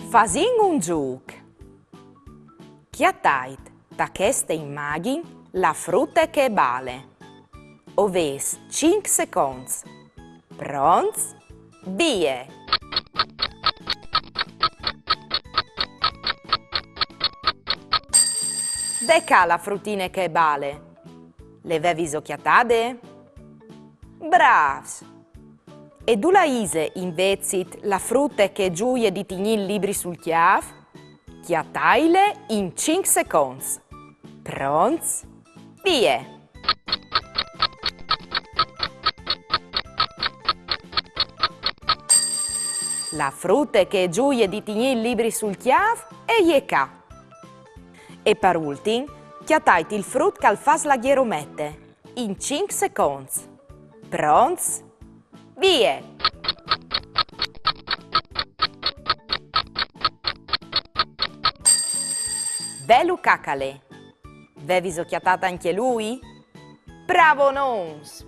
Fasin un gioco. Chiatait da queste immagini la frutta che vale. Oves 5 secondi. Pronti? Via! Deca la fruttina che vale. Le avevi occhiatate? Bravs! E tu la ise invece la frutta che gioia di tignì libri sul chiave? Chiataile in 5 secondi. Pronti? Via! La frutta che gioia di tignì libri sul chiave è ieca. E per ultimo, chiatait il frutto che fa la ghieromette in 5 secondi. Pronti? Via! Bello cacale! Vevi occhiatata anche lui? Bravo nons!